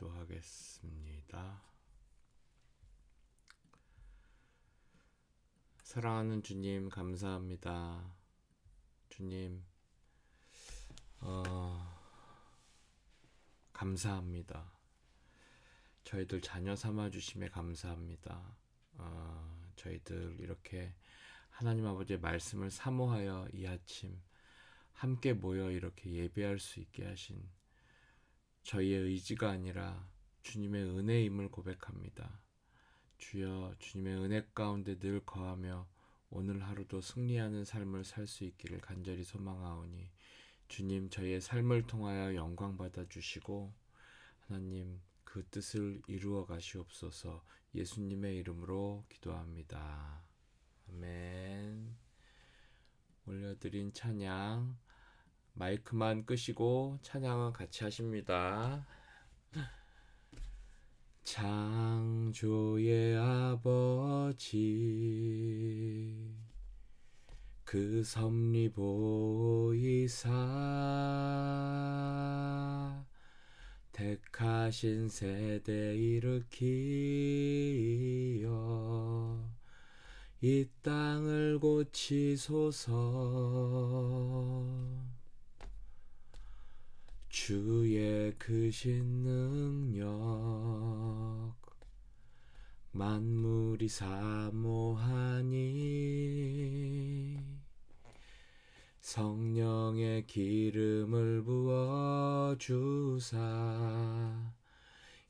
기도하겠습니다. 사랑하는 주님, 감사합니다. 주님, 감사합니다. 저희들 자녀 삼아 주심에 감사합니다. 저희들 이렇게 하나님 아버지의 말씀을 사모하여 이 아침 함께 모여 이렇게 예배할 수 있게 하신 저희의 의지가 아니라 주님의 은혜임을 고백합니다. 주여, 주님의 은혜 가운데 늘 거하며 오늘 하루도 승리하는 삶을 살 수 있기를 간절히 소망하오니 주님, 저희의 삶을 통하여 영광 받아 주시고 하나님 그 뜻을 이루어 가시옵소서. 예수님의 이름으로 기도합니다. 아멘. 올려드린 찬양 마이크만 끄시고 찬양은 같이 하십니다. 창조의 아버지 그 섭리 보이사 택하신 세대 일으키어 이 땅을 고치소서. 주의 크신 능력 만물이 사모하니 성령의 기름을 부어주사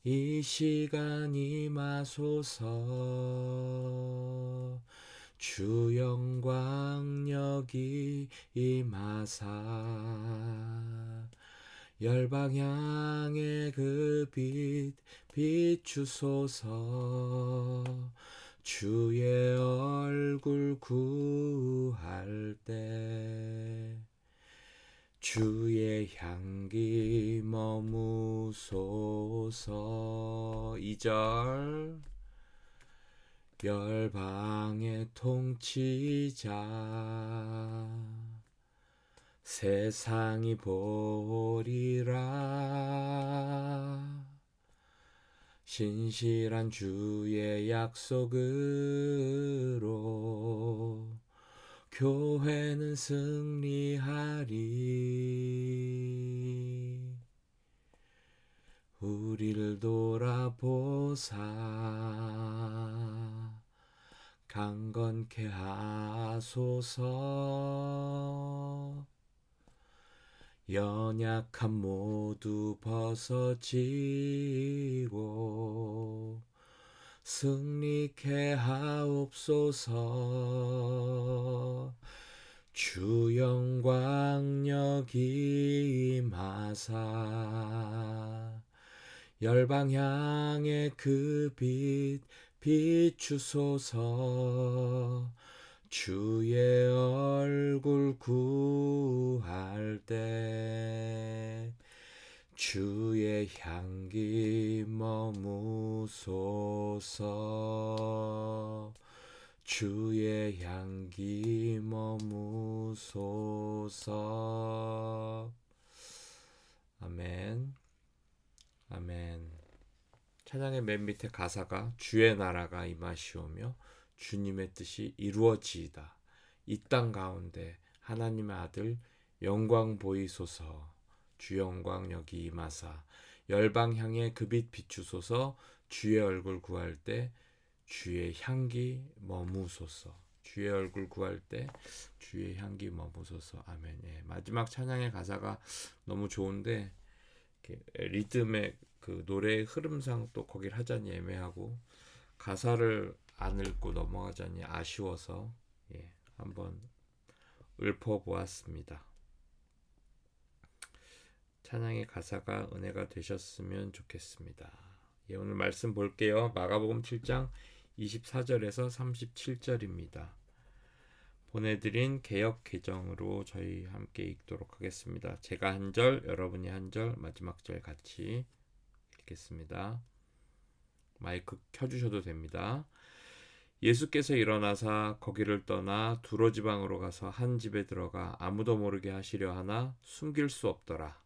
이 시간 임하소서. 주 영광 여기 임하사 열방 향해 그 빛 비추소서. 주의 얼굴 구할 때 주의 향기 머무소서. 2절 열방의 통치자 세상이 보리라. 신실한 주의 약속으로 교회는 승리하리. 우리를 돌아보사 강건케 하소서. 연약함 모두 벗어지고 승리케 하옵소서. 주 영광 여기 임하사 열방 향해 그 빛 비추소서. 주의 얼굴 구할 때 주의 향기 머무소서. 주의 향기 머무소서. 아멘. 아멘. 찬양의 맨 밑에 가사가 주의 나라가 임하시오며 주님의 뜻이 이루어지이다. 이 땅 가운데 하나님의 아들 영광 보이소서. 주 영광 여기 임하사 열방 향해 그 빛 비추소서. 주의 얼굴 구할 때 주의 향기 머무소서. 주의 얼굴 구할 때 주의 향기 머무소서. 아멘. 예, 마지막 찬양의 가사가 너무 좋은데 리듬의 그 노래의 흐름상 또 거길 하자니 애매하고 가사를 안 읽고 넘어가자니 아쉬워서 한번 읊어보았습니다. 찬양의 가사가 은혜가 되셨으면 좋겠습니다. 오늘 말씀 볼게요. 마가복음 7장 24절에서 37절입니다. 보내드린 개역 개정으로 저희 함께 읽도록 하겠습니다. 제가 한 절, 여러분이 한 절, 마지막 절 같이 읽겠습니다. 마이크 켜주셔도 됩니다. 예수께서 일어나사 거기를 떠나 두로 지방으로 가서 한 집에 들어가 아무도 모르게 하시려 하나 숨길 수 없더라.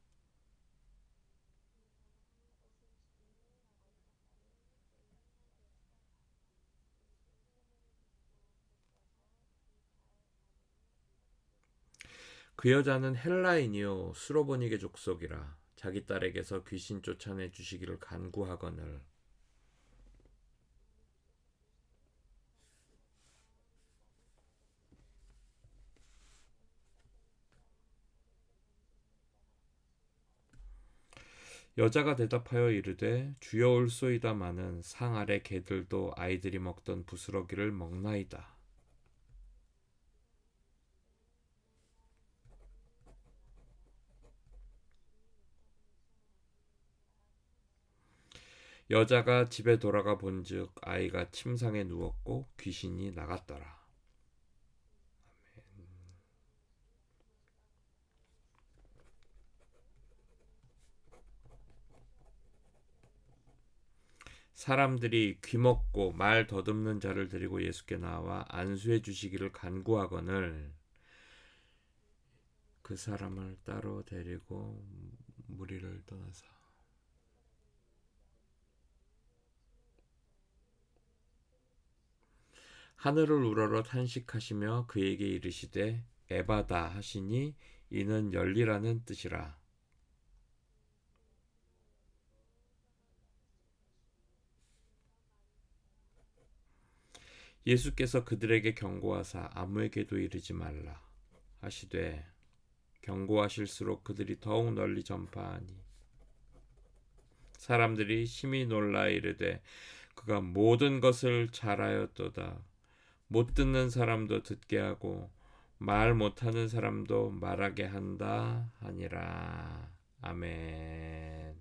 그 여자는 헬라인이요 수로보니게 족속이라 자기 딸에게서 귀신 쫓아내 주시기를 간구하거늘. 여자가 대답하여 이르되 주여 올소이다마는 상 아래 개들도 아이들이 먹던 부스러기를 먹나이다. 여자가 집에 돌아가 본즉 아이가 침상에 누웠고 귀신이 나갔더라. 사람들이 귀먹고 말 더듬는 자를 데리고 예수께 나와 안수해 주시기를 간구하거늘 그 사람을 따로 데리고 무리를 떠나서 하늘을 우러러 탄식하시며 그에게 이르시되 에바다 하시니 이는 열리라는 뜻이라. 예수께서 그들에게 경고하사 아무에게도 이르지 말라 하시되 경고하실수록 그들이 더욱 널리 전파하니 사람들이 심히 놀라 이르되 그가 모든 것을 잘하였도다. 못 듣는 사람도 듣게 하고 말 못하는 사람도 말하게 한다 하니라. 아멘.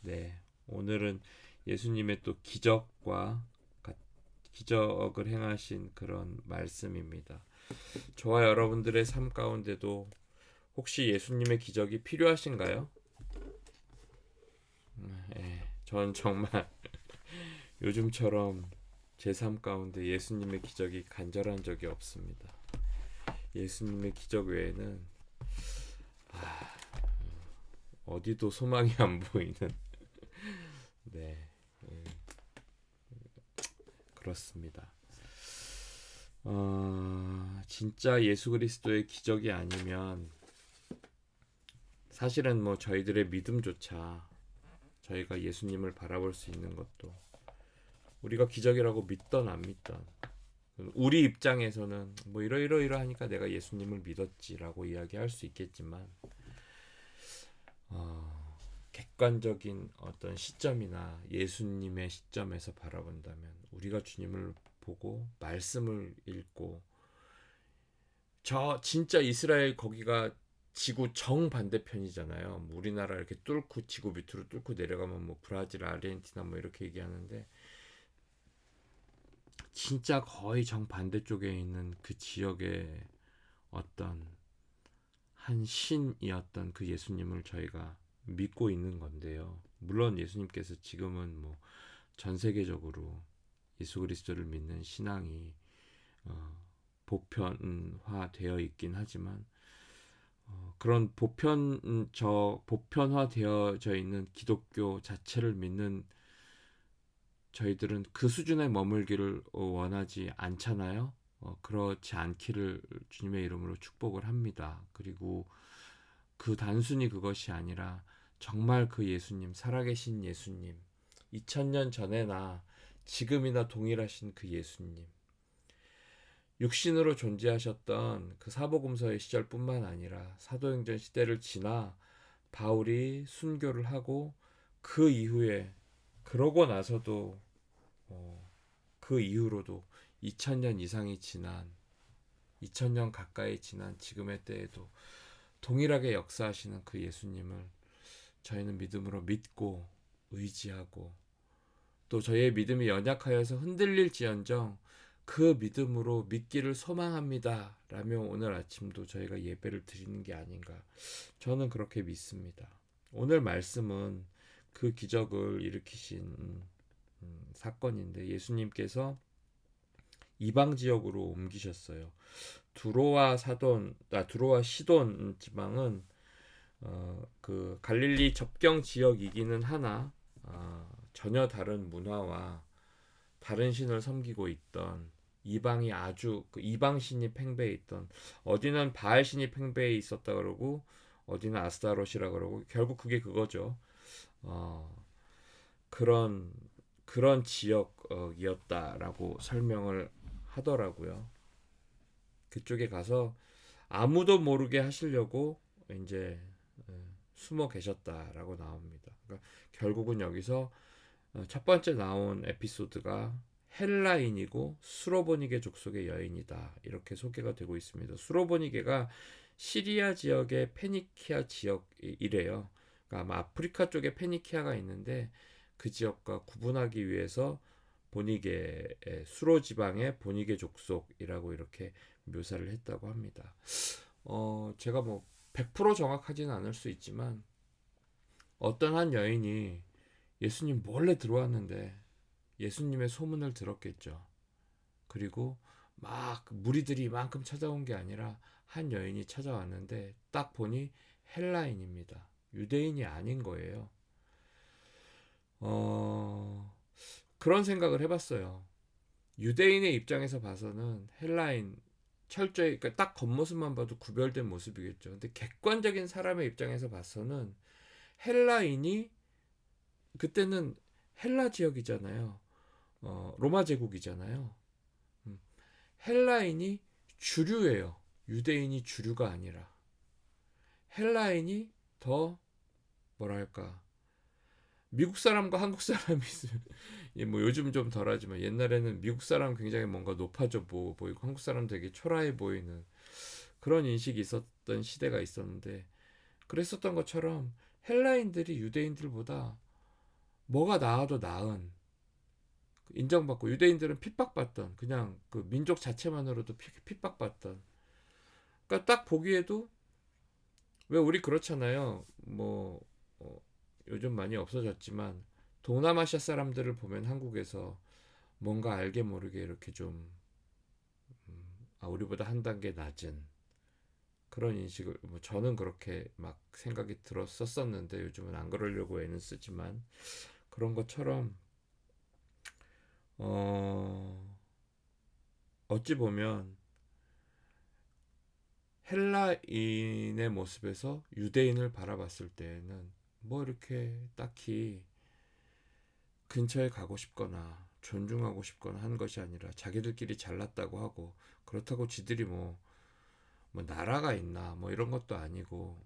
네, 오늘은 예수님의 또 기적을 행하신 그런 말씀입니다. 저와 여러분들의 삶 가운데도 혹시 예수님의 기적이 필요하신가요? 전 정말 요즘처럼 제 삶 가운데 예수님의 기적이 간절한 적이 없습니다. 예수님의 기적 외에는 어디도 소망이 안 보이는 네, 그렇습니다. 진짜 예수 그리스도의 기적이 아니면 사실은 뭐 저희들의 믿음조차 저희가 예수님을 바라볼 수 있는 것도 우리가 기적이라고 믿던 안 믿던 우리 입장에서는 뭐 이러하니까 내가 예수님을 믿었지라고 이야기할 수 있겠지만 객관적인 어떤 시점이나 예수님의 시점에서 바라본다면 우리가 주님을 보고 말씀을 읽고 저 진짜 이스라엘 거기가 지구 정반대편이잖아요. 뭐 우리나라 이렇게 뚫고 지구 밑으로 뚫고 내려가면 뭐 브라질, 아르헨티나 뭐 이렇게 얘기하는데 진짜 거의 정반대쪽에 있는 그 지역의 어떤 한 신이었던 그 예수님을 저희가 믿고 있는 건데요. 물론 예수님께서 지금은 뭐 전 세계적으로 예수 그리스도를 믿는 신앙이 보편화되어 있긴 하지만 그런 보편화되어져 있는 기독교 자체를 믿는 저희들은 그 수준에 머물기를 원하지 않잖아요. 그렇지 않기를 주님의 이름으로 축복을 합니다. 그리고 그 단순히 그것이 아니라 정말 그 예수님, 살아계신 예수님, 2000년 전에나 지금이나 동일하신 그 예수님, 육신으로 존재하셨던 그 사복음서의 시절뿐만 아니라 사도행전 시대를 지나 바울이 순교를 하고 그 이후에 그러고 나서도 그 이후로도 2000년 이상이 지난 2000년 가까이 지난 지금의 때에도 동일하게 역사하시는 그 예수님을 저희는 믿음으로 믿고 의지하고 또 저희의 믿음이 연약하여서 흔들릴지언정 그 믿음으로 믿기를 소망합니다. 라며 오늘 아침도 저희가 예배를 드리는 게 아닌가. 저는 그렇게 믿습니다. 오늘 말씀은 그 기적을 일으키신 사건인데 예수님께서 이방 지역으로 옮기셨어요. 두로와 시돈 지방은 그 갈릴리 접경 지역이기는 하나 전혀 다른 문화와 다른 신을 섬기고 있던 이방이 아주 그 이방 신이 팽배해 있던, 어디는 바알 신이 팽배해 있었다 그러고 어디는 아스타롯이라 그러고, 결국 그게 그거죠. 어, 그런 그런 지역이었다라고 설명을 하더라고요. 그쪽에 가서 아무도 모르게 하시려고 이제 숨어 계셨다라고 나옵니다. 그러니까 결국은 여기서 첫 번째 나온 에피소드가 헬라인이고 수로보니게 족속의 여인이다, 이렇게 소개가 되고 있습니다. 수로보니게가 시리아 지역의 페니키아 지역이래요. 그러니까 아마 아프리카 쪽에 페니키아가 있는데 그 지역과 구분하기 위해서 보니게, 수로 지방의 보니게 족속이라고 이렇게 묘사를 했다고 합니다. 제가 뭐 100% 정확하지는 않을 수 있지만 어떤 한 여인이 예수님 몰래 들어왔는데 예수님의 소문을 들었겠죠. 그리고 막 무리들이 이만큼 찾아온 게 아니라 한 여인이 찾아왔는데 딱 보니 헬라인입니다. 유대인이 아닌 거예요. 그런 생각을 해봤어요. 유대인의 입장에서 봐서는 헬라인 철저히, 그러니까 딱 겉모습만 봐도 구별된 모습이겠죠. 근데 객관적인 사람의 입장에서 봐서는 헬라인이, 그때는 헬라 지역이잖아요. 로마 제국이잖아요. 음, 헬라인이 주류예요. 유대인이 주류가 아니라 헬라인이 더, 뭐랄까, 미국 사람과 한국 사람이 뭐 요즘 좀 덜하지만 옛날에는 미국 사람 굉장히 뭔가 높아져 보이고 한국 사람 되게 초라해 보이는 그런 인식이 있었던 시대가 있었는데, 그랬었던 것처럼 헬라인들이 유대인들보다 뭐가 나아도 나은, 인정받고, 유대인들은 핍박받던, 그냥 그 민족 자체만으로도 핍박받던, 그러니까 딱 보기에도, 왜 우리 그렇잖아요. 뭐 요즘 많이 없어졌지만 동남아시아 사람들을 보면 한국에서 뭔가 알게 모르게 이렇게 좀 우리보다 한 단계 낮은 그런 인식을, 뭐 저는 그렇게 막 생각이 들었었는데 요즘은 안 그러려고 애는 쓰지만, 그런 것처럼 어 어찌 보면 헬라인의 모습에서 유대인을 바라봤을 때는 뭐 이렇게 딱히 근처에 가고 싶거나 존중하고 싶거나 한 것이 아니라 자기들끼리 잘났다고 하고, 그렇다고 지들이 뭐 나라가 있나 뭐 이런 것도 아니고,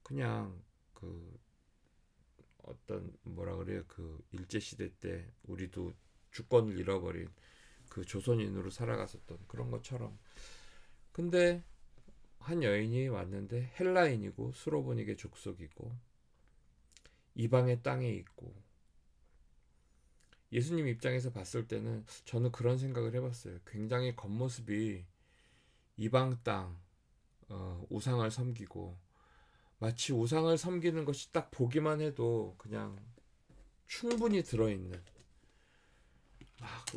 그냥 그 어떤 뭐라 그래요, 그 일제 시대 때 우리도 주권을 잃어버린 그 조선인으로 살아갔었던 그런 것처럼. 근데 한 여인이 왔는데 헬라인이고 수로보니게 족속이고 이방의 땅에 있고, 예수님 입장에서 봤을 때는 저는 그런 생각을 해봤어요. 굉장히 겉모습이 이방 땅, 우상을 섬기고, 마치 우상을 섬기는 것이 딱 보기만 해도 그냥 충분히 들어있는,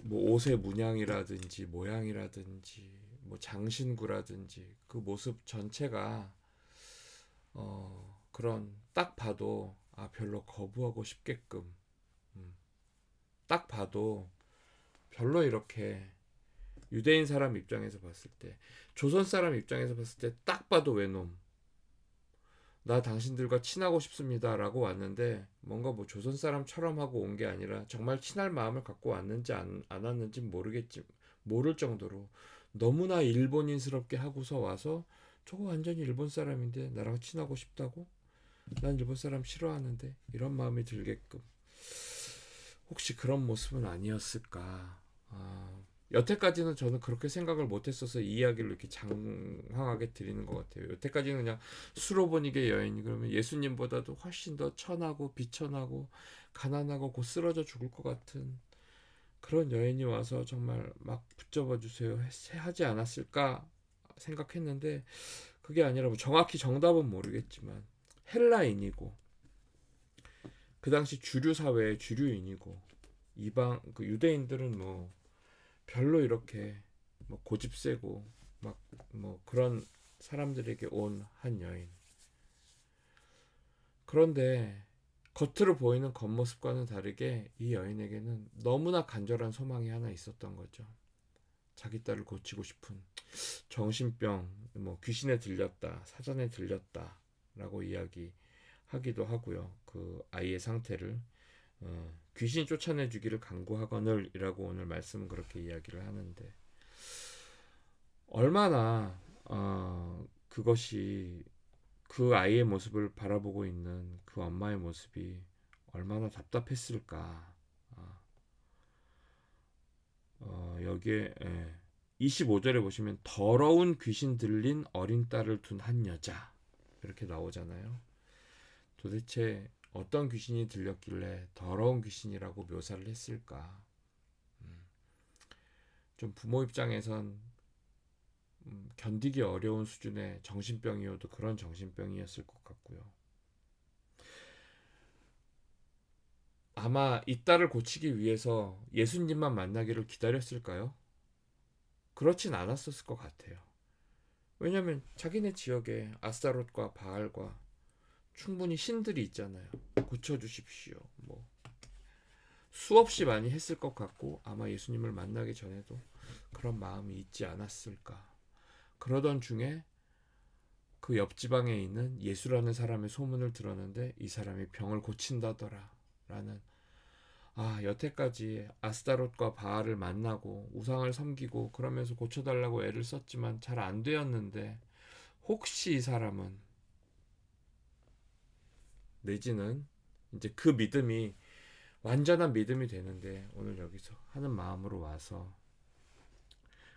뭐 옷의 문양이라든지 모양이라든지 뭐 장신구라든지 그 모습 전체가 그런, 딱 봐도 별로 거부하고 싶게끔, 음, 딱 봐도 별로 이렇게, 유대인 사람 입장에서 봤을 때, 조선 사람 입장에서 봤을 때 딱 봐도 외놈, 나 당신들과 친하고 싶습니다라고 왔는데 뭔가 뭐 조선 사람처럼 하고 온 게 아니라 정말 친할 마음을 갖고 왔는지 안 왔는지 모르겠지, 모를 정도로 너무나 일본인스럽게 하고서 와서, 저거 완전히 일본 사람인데 나랑 친하고 싶다고? 난 일본 사람 싫어하는데, 이런 마음이 들게끔, 혹시 그런 모습은 아니었을까. 여태까지는 저는 그렇게 생각을 못했어서 이 이야기를 이렇게 장황하게 드리는 것 같아요. 여태까지는 그냥 수로보니게 여인이 그러면 예수님보다도 훨씬 더 천하고 비천하고 가난하고 곧 쓰러져 죽을 것 같은 그런 여인이 와서 정말 막 붙잡아 주세요 하지 않았을까 생각했는데, 그게 아니라, 뭐 정확히 정답은 모르겠지만 헬라인이고 그 당시 주류 사회의 주류인이고, 이방 그 유대인들은 뭐 별로 이렇게 뭐 고집 세고 막 뭐 그런 사람들에게 온 한 여인. 그런데 겉으로 보이는 겉모습과는 다르게 이 여인에게는 너무나 간절한 소망이 하나 있었던 거죠. 자기 딸을 고치고 싶은 정신병, 뭐 귀신에 들렸다, 사전에 들렸다라고 이야기하기도 하고요. 그 아이의 상태를 귀신 쫓아내주기를 간구하거늘이라고 오늘 말씀은 그렇게 이야기를 하는데 얼마나 그것이 그 아이의 모습을 바라보고 있는 그 엄마의 모습이 얼마나 답답했을까. 여기에 25절에 보시면 더러운 귀신 들린 어린 딸을 둔 한 여자 이렇게 나오잖아요. 도대체 어떤 귀신이 들렸길래 더러운 귀신이라고 묘사를 했을까? 좀 부모 입장에선 견디기 어려운 수준의 정신병이어도 그런 정신병이었을 것 같고요. 아마 이 딸을 고치기 위해서 예수님만 만나기를 기다렸을까요? 그렇진 않았었을 것 같아요. 왜냐하면 자기네 지역에 아스타롯과 바알과 충분히 신들이 있잖아요. 고쳐주십시오. 뭐 수없이 많이 했을 것 같고 아마 예수님을 만나기 전에도 그런 마음이 있지 않았을까. 그러던 중에 그 옆 지방에 있는 예수라는 사람의 소문을 들었는데 이 사람이 병을 고친다더라 라는 여태까지 아스타롯과 바알을 만나고 우상을 섬기고 그러면서 고쳐달라고 애를 썼지만 잘 안 되었는데 혹시 이 사람은 내지는 이제 그 믿음이 완전한 믿음이 되는데 오늘 여기서 하는 마음으로 와서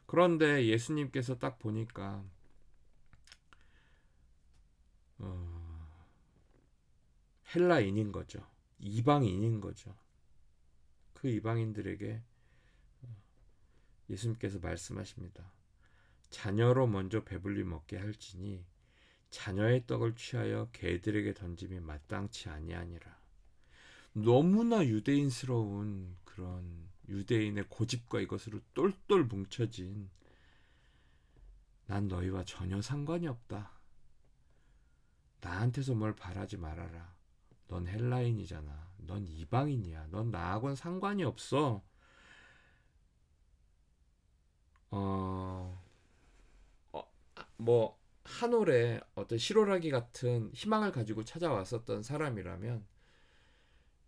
그런데 예수님께서 딱 보니까 헬라인인 거죠. 이방인인 거죠. 그 이방인들에게 예수님께서 말씀하십니다. 자녀로 먼저 배불리 먹게 할지니 자녀의 떡을 취하여 개들에게 던짐이 마땅치 아니하니라. 너무나 유대인스러운 그런 유대인의 고집과 이것으로 똘똘 뭉쳐진 난 너희와 전혀 상관이 없다. 나한테서 뭘 바라지 말아라. 넌 헬라인이잖아. 넌 이방인이야. 넌 나하고는 상관이 없어. 뭐 한올에 어떤 실오라기 같은 희망을 가지고 찾아왔었던 사람이라면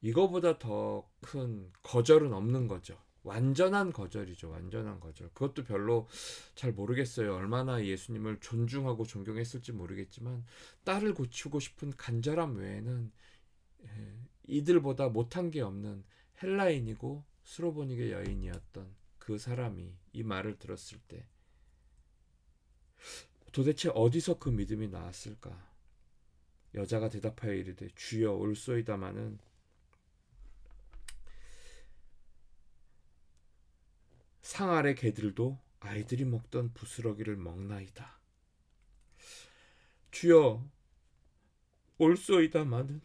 이거보다 더 큰 거절은 없는 거죠. 완전한 거절이죠. 완전한 거절. 그것도 별로 잘 모르겠어요. 얼마나 예수님을 존중하고 존경했을지 모르겠지만 딸을 고치고 싶은 간절함 외에는 이들보다 못한 게 없는 헬라인이고 수로보니게 여인이었던 그 사람이 이 말을 들었을 때 도대체 어디서 그 믿음이 나왔을까? 여자가 대답하여 이르되 주여 올소이다마는 상 아래 개들도 아이들이 먹던 부스러기를 먹나이다. 주여 올소이다마는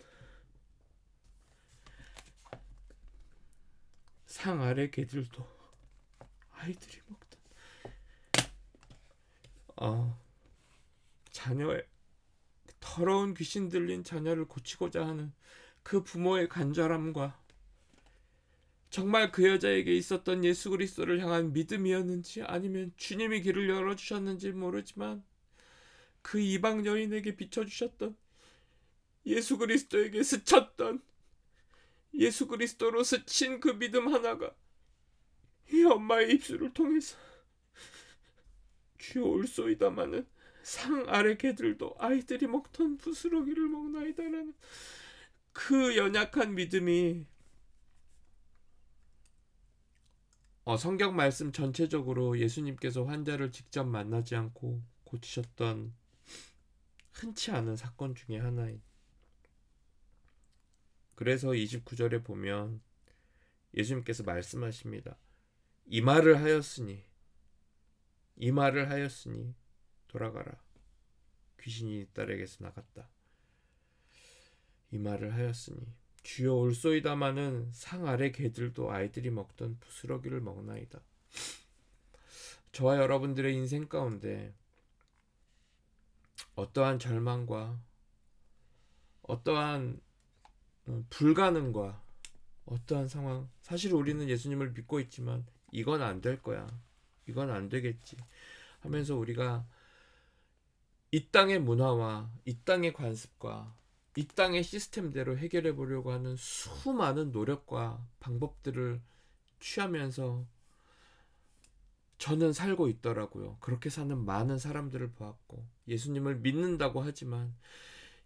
상 아래 개들도 아이들이 먹던 자녀의 더러운 귀신 들린 자녀를 고치고자 하는 그 부모의 간절함과 정말 그 여자에게 있었던 예수 그리스도를 향한 믿음이었는지 아니면 주님이 길을 열어주셨는지 모르지만 그 이방 여인에게 비춰주셨던 예수 그리스도에게 스쳤던 예수 그리스도로 스친 그 믿음 하나가 이 엄마의 입술을 통해서 주여 올소이다마는 상 아래 개들도 아이들이 먹던 부스러기를 먹나이다라는 그 연약한 믿음이 성경 말씀 전체적으로 예수님께서 환자를 직접 만나지 않고 고치셨던 흔치 않은 사건 중에 하나인. 그래서 29절에 보면 예수님께서 말씀하십니다. 이 말을 하였으니 돌아가라. 귀신이 이 딸에게서 나갔다. 이 말을 하였으니 주여 올소이다마는 상 아래 개들도 아이들이 먹던 부스러기를 먹나이다. 저와 여러분들의 인생 가운데 어떠한 절망과 어떠한 불가능과 어떠한 상황, 사실 우리는 예수님을 믿고 있지만 이건 안 될 거야. 이건 안 되겠지 하면서 우리가 이 땅의 문화와 이 땅의 관습과 이 땅의 시스템대로 해결해 보려고 하는 수많은 노력과 방법들을 취하면서 저는 살고 있더라고요. 그렇게 사는 많은 사람들을 보았고, 예수님을 믿는다고 하지만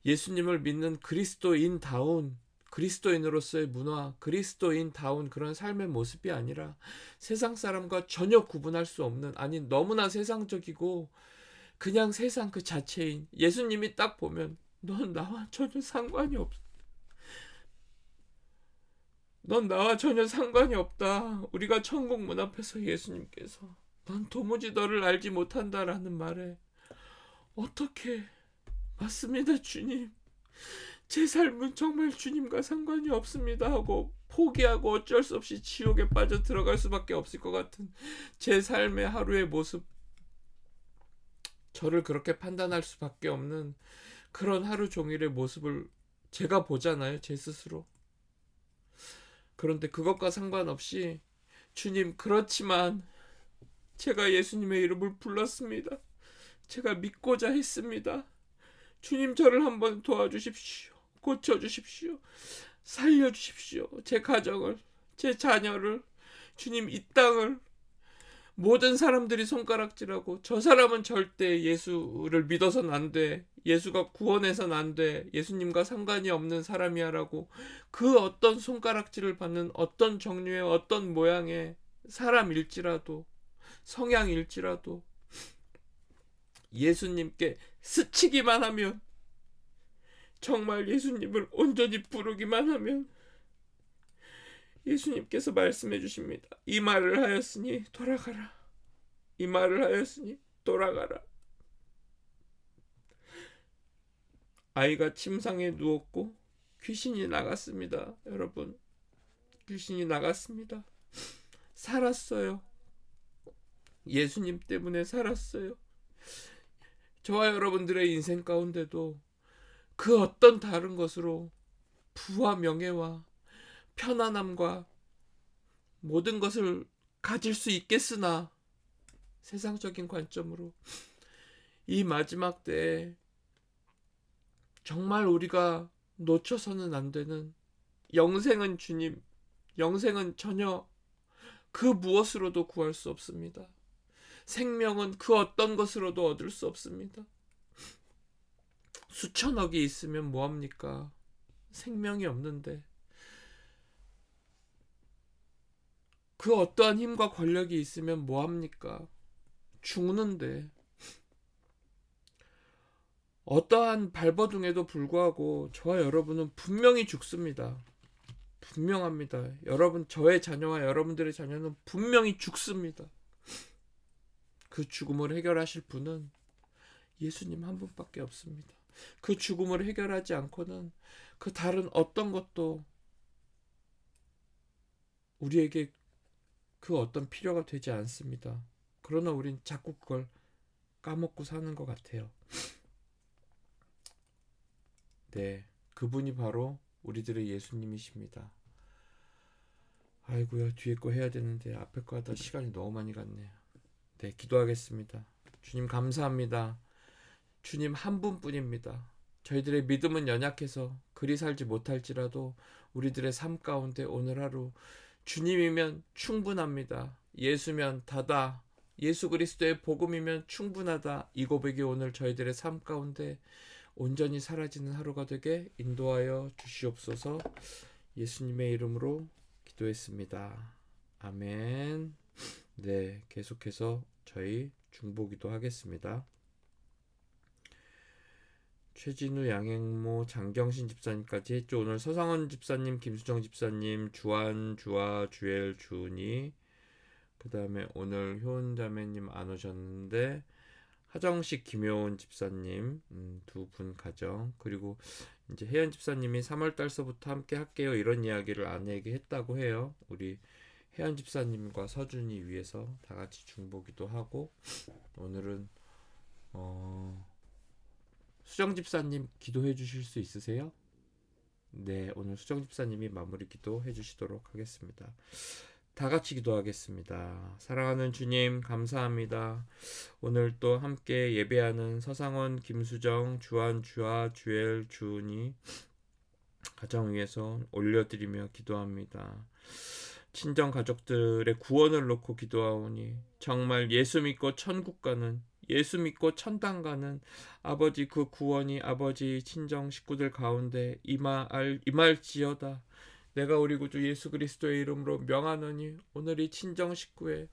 예수님을 믿는 그리스도인다운, 그리스도인으로서의 문화, 그리스도인다운 그런 삶의 모습이 아니라 세상 사람과 전혀 구분할 수 없는, 아니 너무나 세상적이고 그냥 세상 그 자체인 예수님이 딱 보면 넌 나와 전혀 상관이 없어. 넌 나와 전혀 상관이 없다. 우리가 천국 문 앞에서 예수님께서 넌 도무지 너를 알지 못한다라는 말에 어떻게 맞습니다 주님. 제 삶은 정말 주님과 상관이 없습니다 하고 포기하고 어쩔 수 없이 지옥에 빠져 들어갈 수밖에 없을 것 같은 제 삶의 하루의 모습, 저를 그렇게 판단할 수밖에 없는 그런 하루 종일의 모습을 제가 보잖아요, 제 스스로. 그런데 그것과 상관없이 주님, 그렇지만 제가 예수님의 이름을 불렀습니다. 제가 믿고자 했습니다. 주님, 저를 한번 도와주십시오. 고쳐주십시오. 살려주십시오. 제 가정을, 제 자녀를, 주님, 이 땅을. 모든 사람들이 손가락질하고 저 사람은 절대 예수를 믿어서는 안 돼. 예수가 구원해서는 안 돼. 예수님과 상관이 없는 사람이야 라고 그 어떤 손가락질을 받는 어떤 종류의 어떤 모양의 사람일지라도, 성향일지라도 예수님께 스치기만 하면, 정말 예수님을 온전히 부르기만 하면 예수님께서 말씀해 주십니다. 이 말을 하였으니 돌아가라. 이 말을 하였으니 돌아가라. 아이가 침상에 누웠고 귀신이 나갔습니다. 여러분, 귀신이 나갔습니다. 살았어요. 예수님 때문에 살았어요. 저와 여러분들의 인생 가운데도 그 어떤 다른 것으로 부와 명예와 편안함과 모든 것을 가질 수 있겠으나 세상적인 관점으로 이 마지막 때에 정말 우리가 놓쳐서는 안 되는 영생은 주님, 영생은 전혀 그 무엇으로도 구할 수 없습니다. 생명은 그 어떤 것으로도 얻을 수 없습니다. 수천억이 있으면 뭐합니까? 생명이 없는데, 그 어떠한 힘과 권력이 있으면 뭐합니까? 죽는데, 어떠한 발버둥에도 불구하고 저와 여러분은 분명히 죽습니다. 분명합니다. 여러분, 저의 자녀와 여러분들의 자녀는 분명히 죽습니다. 그 죽음을 해결하실 분은 예수님 한 분밖에 없습니다. 그 죽음을 해결하지 않고는 그 다른 어떤 것도 우리에게 그 어떤 필요가 되지 않습니다. 그러나 우린 자꾸 그걸 까먹고 사는 것 같아요. 네, 그분이 바로 우리들의 예수님이십니다. 아이고야, 뒤에 거 해야 되는데 앞에 거 하다 시간이 너무 많이 갔네요. 네, 기도하겠습니다. 주님 감사합니다. 주님 한 분뿐입니다. 저희들의 믿음은 연약해서 그리 살지 못할지라도 우리들의 삶 가운데 오늘 하루 주님이면 충분합니다. 예수면 다다. 예수 그리스도의 복음이면 충분하다. 이 고백이 오늘 저희들의 삶 가운데 온전히 사라지는 하루가 되게 인도하여 주시옵소서. 예수님의 이름으로 기도했습니다. 아멘. 네, 계속해서 저희 중보기도 하겠습니다. 최진우, 양행모, 장경신 집사님까지 했죠. 오늘 서상원 집사님, 김수정 집사님, 주한, 주아, 주엘, 주은이, 그 다음에 오늘 효은자매님 안 오셨는데 하정식, 김효은 집사님 두 분 가정, 그리고 이제 혜연 집사님이 3월달서부터 함께 할게요 이런 이야기를 아내에게 했다고 해요. 우리 혜연 집사님과 서준이 위해서 다 같이 중보기도 하고, 오늘은 수정 집사님 기도해 주실 수 있으세요? 네, 오늘 수정 집사님이 마무리 기도 해 주시도록 하겠습니다. 다 같이 기도하겠습니다. 사랑하는 주님, 감사합니다. 오늘 또 함께 예배하는 서상원, 김수정, 주한, 주아, 주엘, 주은이 가정 위해서 올려드리며 기도합니다. 친정 가족들의 구원을 놓고 기도하오니 정말 예수 믿고 천국 가는, 예수 믿고 천당 가는 아버지, 그 구원이 아버지 친정 식구들 가운데 임할지어다. 내가 우리 구주 예수 그리스도의 이름으로 명하노니 오늘 이 친정 식구의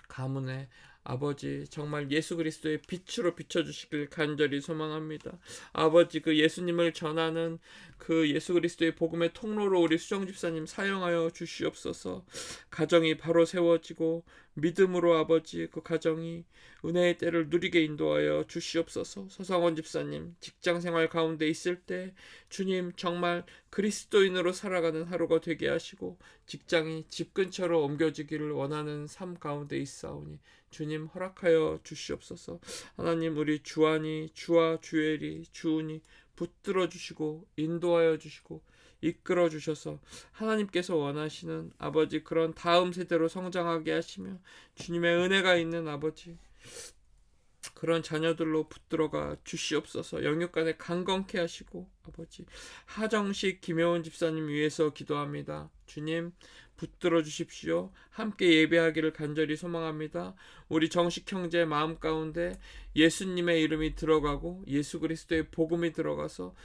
가문에 아버지 정말 예수 그리스도의 빛으로 비춰주시길 간절히 소망합니다. 아버지, 그 예수님을 전하는 그 예수 그리스도의 복음의 통로로 우리 수정 집사님 사용하여 주시옵소서. 가정이 바로 세워지고 믿음으로 아버지 그 가정이 은혜의 때를 누리게 인도하여 주시옵소서. 서상원 집사님 직장생활 가운데 있을 때 주님 정말 그리스도인으로 살아가는 하루가 되게 하시고 직장이 집 근처로 옮겨지기를 원하는 삶 가운데 있사오니 주님 허락하여 주시옵소서. 하나님, 우리 주한이, 주아, 주엘이, 주은이 붙들어 주시고 인도하여 주시고 이끌어 주셔서 하나님께서 원하시는 아버지 그런 다음 세대로 성장하게 하시며 주님의 은혜가 있는 아버지 그런 자녀들로 붙들어가 주시옵소서. 영육간에 강건케 하시고 아버지 하정식 김혜원 집사님 위해서 기도합니다. 주님 붙들어 주십시오. 함께 예배하기를 간절히 소망합니다. 우리 정식 형제 마음 가운데 예수님의 이름이 들어가고 예수 그리스도의 복음이 들어가서